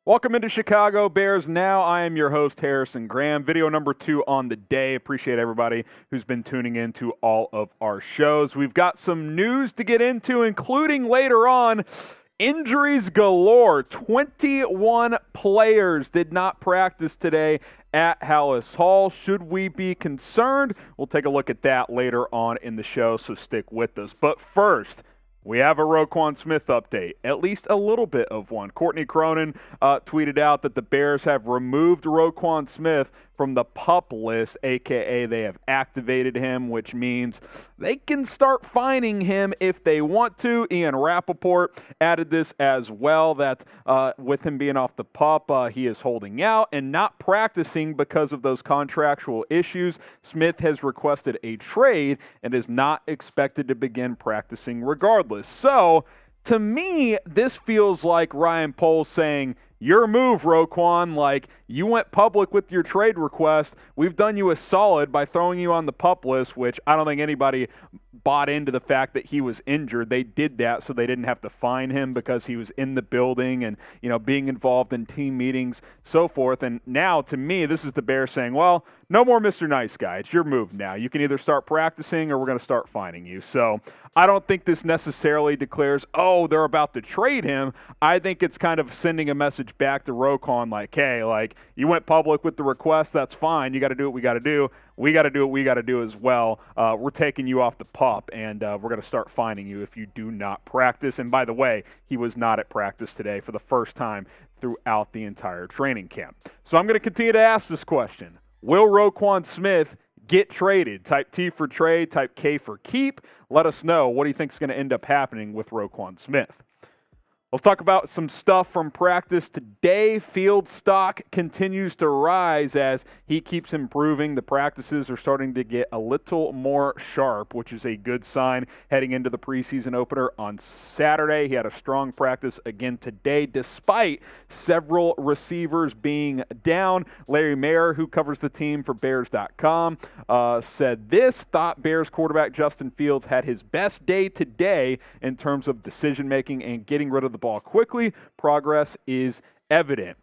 Welcome into Chicago Bears Now. I am your host, Harrison Graham. Video number 2 on the day. Appreciate everybody who's been tuning in to all of our shows. We've got some news to get into, including later on, injuries galore. 21 players did not practice today at Hallis Hall. Should we be concerned? We'll take a look at that later on in the show, so stick with us. But first, we have a Roquan Smith update, at least a little bit of one. Courtney Cronin tweeted out that the Bears have removed Roquan Smith from the PUP List, a.k.a. they have activated him, which means they can start fining him if they want to. Ian Rappaport added this as well, that with him being off the PUP, he is holding out and not practicing because of those contractual issues. Smith has requested a trade and is not expected to begin practicing regardless. So, to me, this feels like Ryan Poles saying, your move, Roquan. Like, you went public with your trade request. We've done you a solid by throwing you on the PUP list, which I don't think anybody bought into the fact that he was injured. They did that so they didn't have to fine him because he was in the building and, being involved in team meetings, so forth. And now, to me, this is the Bears saying, well, no more Mr. Nice Guy. It's your move now. You can either start practicing or we're going to start fining you. So I don't think this necessarily declares, oh, they're about to trade him. I think it's kind of sending a message back to Roquan like, hey, you went public with the request. That's fine. You got to do what we got to do. We got to do what we got to do as well. We're taking you off the PUP, and we're going to start fining you if you do not practice. And by the way, he was not at practice today for the first time throughout the entire training camp. So I'm going to continue to ask this question. Will Roquan Smith get traded? Type T for trade, type K for keep. Let us know. What do you think is going to end up happening with Roquan Smith? Let's talk about some stuff from practice today. Field stock continues to rise as he keeps improving. The practices are starting to get a little more sharp, which is a good sign heading into the preseason opener on Saturday. He had a strong practice again today, despite several receivers being down. Larry Mayer, who covers the team for Bears.com, said this, thought Bears quarterback Justin Fields had his best day today in terms of decision-making and getting rid of the ball quickly. Progress is evident.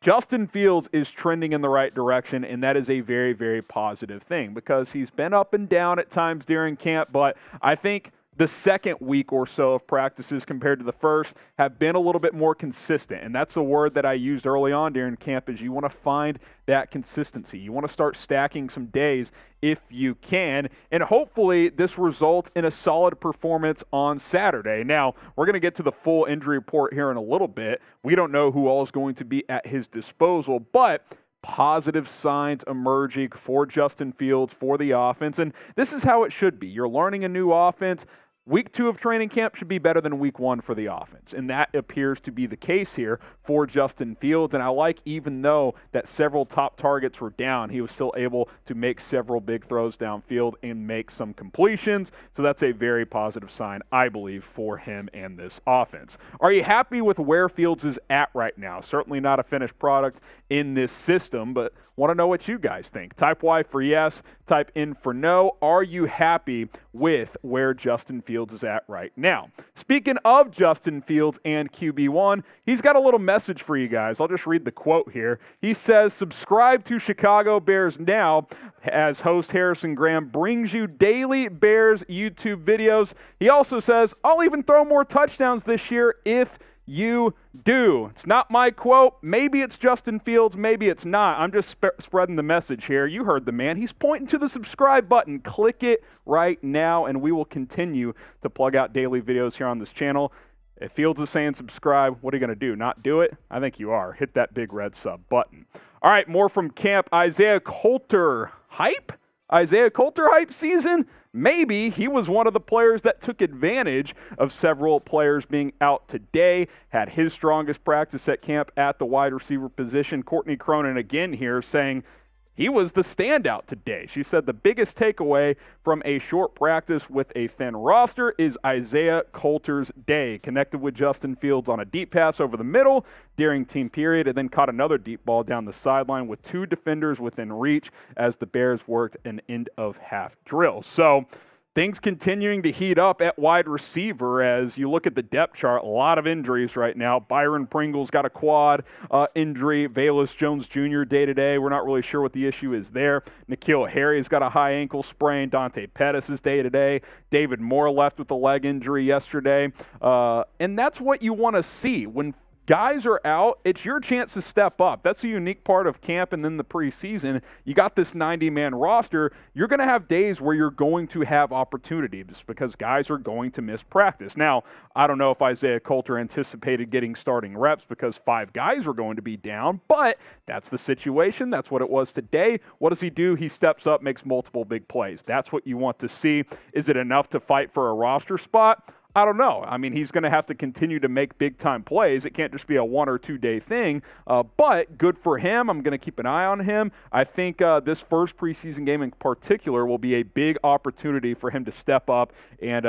Justin Fields is trending in the right direction, and that is a very, very positive thing because he's been up and down at times during camp, but I think the second week or so of practices compared to the first have been a little bit more consistent. And that's a word that I used early on during camp is you want to find that consistency. You want to start stacking some days if you can. And hopefully this results in a solid performance on Saturday. Now, we're going to get to the full injury report here in a little bit. We don't know who all is going to be at his disposal, but positive signs emerging for Justin Fields, for the offense. And this is how it should be. You're learning a new offense. Week 2 of training camp should be better than week 1 for the offense, and that appears to be the case here for Justin Fields. And I like, even though that several top targets were down, he was still able to make several big throws downfield and make some completions. So that's a very positive sign, I believe, for him and this offense. Are you happy with where Fields is at right now? Certainly not a finished product in this system, but want to know what you guys think. Type Y for yes, type N for no. Are you happy with where Justin Fields is at right now? Speaking of Justin Fields and QB1, he's got a little message for you guys. I'll just read the quote here. He says, subscribe to Chicago Bears Now as host Harrison Graham brings you daily Bears YouTube videos. He also says, I'll even throw more touchdowns this year if you do. It's not my quote. Maybe it's Justin Fields. Maybe it's not. I'm just spreading the message here. You heard the man. He's pointing to the subscribe button. Click it right now, and we will continue to plug out daily videos here on this channel. If Fields is saying subscribe, what are you going to do? Not do it? I think you are. Hit that big red sub button. All right, more from camp. Isaiah Coulter hype? Isaiah Coulter hype season? Maybe. He was one of the players that took advantage of several players being out today. Had his strongest practice at camp at the wide receiver position. Courtney Cronin again here saying he was the standout today. She said the biggest takeaway from a short practice with a thin roster is Isaiah Coulter's day. Connected with Justin Fields on a deep pass over the middle during team period and then caught another deep ball down the sideline with 2 defenders within reach as the Bears worked an end of half drill. So things continuing to heat up at wide receiver as you look at the depth chart. A lot of injuries right now. Byron Pringle's got a quad injury. Velus Jones Jr. day-to-day. We're not really sure what the issue is there. N'Keal Harry's got a high ankle sprain. Dante Pettis is day-to-day. David Moore left with a leg injury yesterday. And that's what you want to see. When guys are out, it's your chance to step up. That's a unique part of camp and then the preseason. You got this 90-man roster. You're going to have days where you're going to have opportunities because guys are going to miss practice. Now, I don't know if Isaiah Coulter anticipated getting starting reps because 5 guys were going to be down, but that's the situation. That's what it was today. What does he do? He steps up, makes multiple big plays. That's what you want to see. Is it enough to fight for a roster spot? I don't know. I mean, he's going to have to continue to make big-time plays. It can't just be a 1 or 2 day thing, but good for him. I'm going to keep an eye on him. I think this first preseason game in particular will be a big opportunity for him to step up and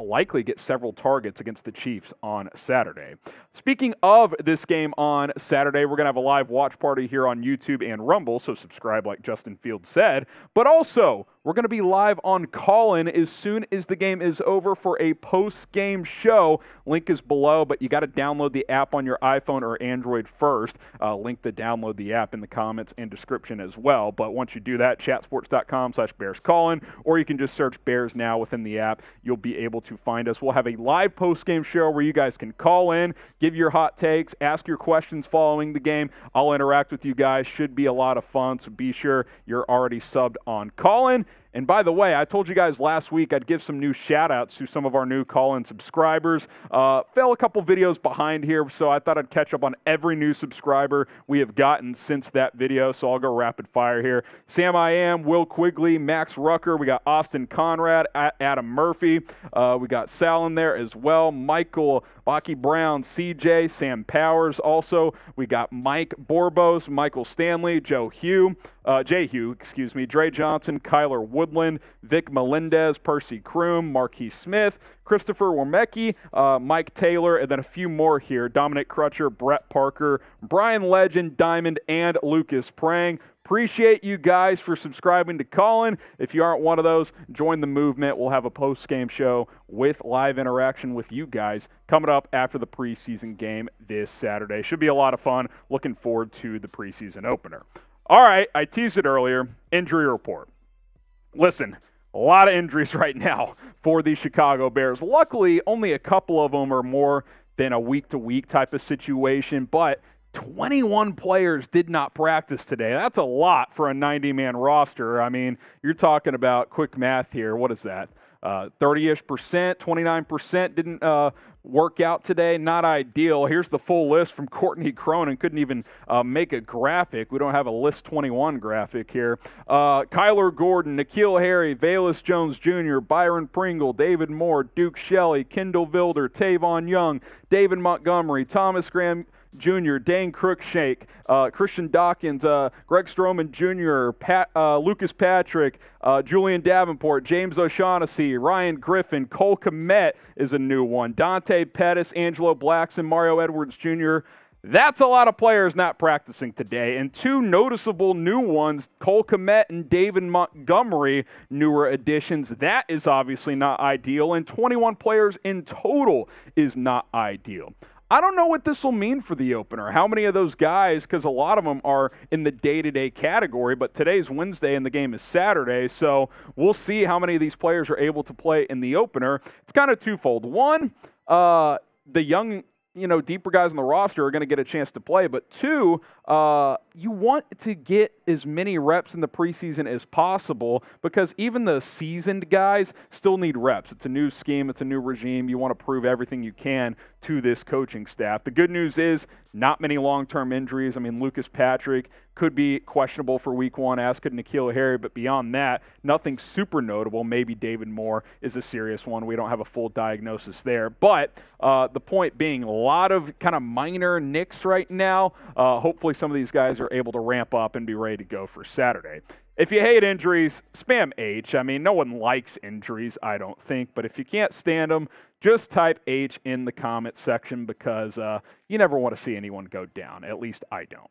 likely get several targets against the Chiefs on Saturday. Speaking of this game on Saturday, we're going to have a live watch party here on YouTube and Rumble, so subscribe like Justin Fields said. But also, we're going to be live on Callin as soon as the game is over for a post-game show. Link is below, but you got to download the app on your iPhone or Android first. Link to download the app in the comments and description as well. But once you do that, chatsports.com/BearsCallin, or you can just search Bears Now within the app. You'll be able to find us. We'll have a live post-game show where you guys can call in, give your hot takes, ask your questions following the game. I'll interact with you guys. Should be a lot of fun, so be sure you're already subbed on Callin. And by the way, I told you guys last week I'd give some new shout-outs to some of our new call-in subscribers. Fell a couple videos behind here, so I thought I'd catch up on every new subscriber we have gotten since that video, so I'll go rapid fire here. Sam I Am, Will Quigley, Max Rucker, we got Austin Conrad, Adam Murphy, we got Sal in there as well, Michael, Baki Brown, CJ, Sam Powers also, we got Mike Borbos, Michael Stanley, Jay Hugh, Dre Johnson, Kyler Woodland, Vic Melendez, Percy Kroom, Marquis Smith, Christopher Wormecki, Mike Taylor, and then a few more here. Dominic Crutcher, Brett Parker, Brian Legend, Diamond, and Lucas Prang. Appreciate you guys for subscribing to Callin. If you aren't one of those, join the movement. We'll have a post-game show with live interaction with you guys coming up after the preseason game this Saturday. Should be a lot of fun. Looking forward to the preseason opener. All right, I teased it earlier, injury report. Listen, a lot of injuries right now for the Chicago Bears. Luckily, only a couple of them are more than a week-to-week type of situation, but 21 players did not practice today. That's a lot for a 90-man roster. I mean, you're talking about quick math here. What is that? 30-ish%, 29% didn't work out today. Not ideal. Here's the full list from Courtney Cronin. Couldn't even make a graphic. We don't have a list 21 graphic here. Kyler Gordon, N'Keal Harry, Velus Jones Jr., Byron Pringle, David Moore, Duke Shelley, Kendall Vilder, Tavon Young, David Montgomery, Thomas Graham Jr., Dane Cruikshank, Christian Dawkins, Greg Stroman Jr., Lucas Patrick, Julian Davenport, James O'Shaughnessy, Ryan Griffin, Cole Kmet is a new one, Dante Pettis, Angelo Blackson, Mario Edwards Jr. That's a lot of players not practicing today. And 2 noticeable new ones, Cole Kmet and David Montgomery, newer additions. That is obviously not ideal. And 21 players in total is not ideal. I don't know what this will mean for the opener. How many of those guys, because a lot of them are in the day-to-day category, but today's Wednesday and the game is Saturday, so we'll see how many of these players are able to play in the opener. It's kind of twofold. One, the young, deeper guys on the roster are going to get a chance to play, but 2, you want to get as many reps in the preseason as possible because even the seasoned guys still need reps. It's a new scheme. It's a new regime. You want to prove everything you can to this coaching staff. The good news is not many long-term injuries. I mean, Lucas Patrick could be questionable for week 1, as could N'Keal Harry, but beyond that, nothing super notable. Maybe David Moore is a serious one. We don't have a full diagnosis there. But the point being, a lot of kind of minor nicks right now. Hopefully some of these guys are able to ramp up and be ready to go for Saturday. If you hate injuries, spam H. I mean, no one likes injuries, I don't think. But if you can't stand them, just type H in the comment section because you never want to see anyone go down. At least I don't.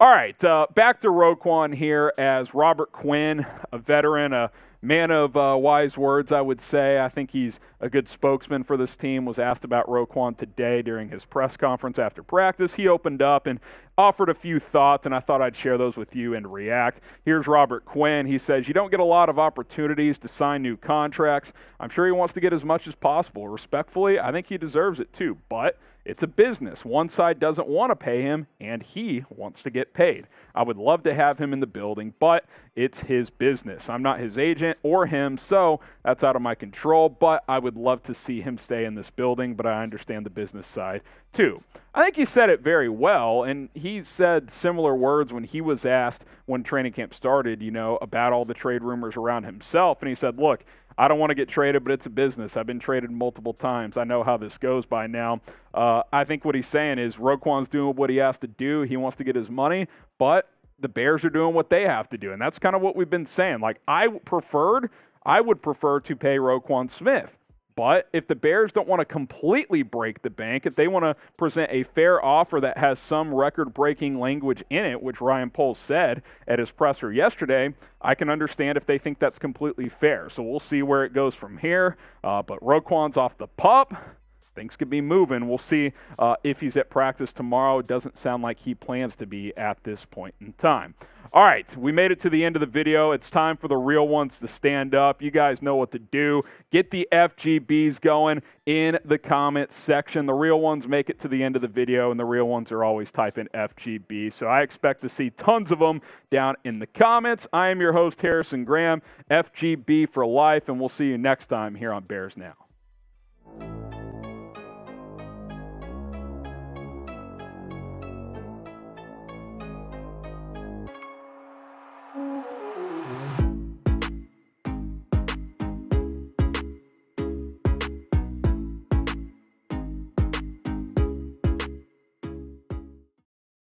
All right, back to Roquan here as Robert Quinn, a veteran, a man of wise words, I would say. I think he's a good spokesman for this team. Was asked about Roquan today during his press conference after practice. He opened up and offered a few thoughts, and I thought I'd share those with you and react. Here's Robert Quinn. He says, you don't get a lot of opportunities to sign new contracts. I'm sure he wants to get as much as possible. Respectfully, I think he deserves it too, but it's a business. One side doesn't want to pay him, and he wants to get paid. I would love to have him in the building, but it's his business. I'm not his agent or him, so that's out of my control, but I would love to see him stay in this building, but I understand the business side too. I think he said it very well, and he said similar words when he was asked when training camp started, about all the trade rumors around himself, and he said, look, I don't want to get traded, but it's a business. I've been traded multiple times. I know how this goes by now. I think what he's saying is Roquan's doing what he has to do. He wants to get his money, but the Bears are doing what they have to do, and that's kind of what we've been saying. Like, I would prefer to pay Roquan Smith. But if the Bears don't want to completely break the bank, if they want to present a fair offer that has some record-breaking language in it, which Ryan Poles said at his presser yesterday, I can understand if they think that's completely fair. So we'll see where it goes from here. But Roquan's off the PUP. Things could be moving. We'll see if he's at practice tomorrow. It doesn't sound like he plans to be at this point in time. All right, we made it to the end of the video. It's time for the real ones to stand up. You guys know what to do. Get the FGBs going in the comments section. The real ones make it to the end of the video, and the real ones are always typing FGB. So I expect to see tons of them down in the comments. I am your host, Harrison Graham, FGB for life, and we'll see you next time here on Bears Now.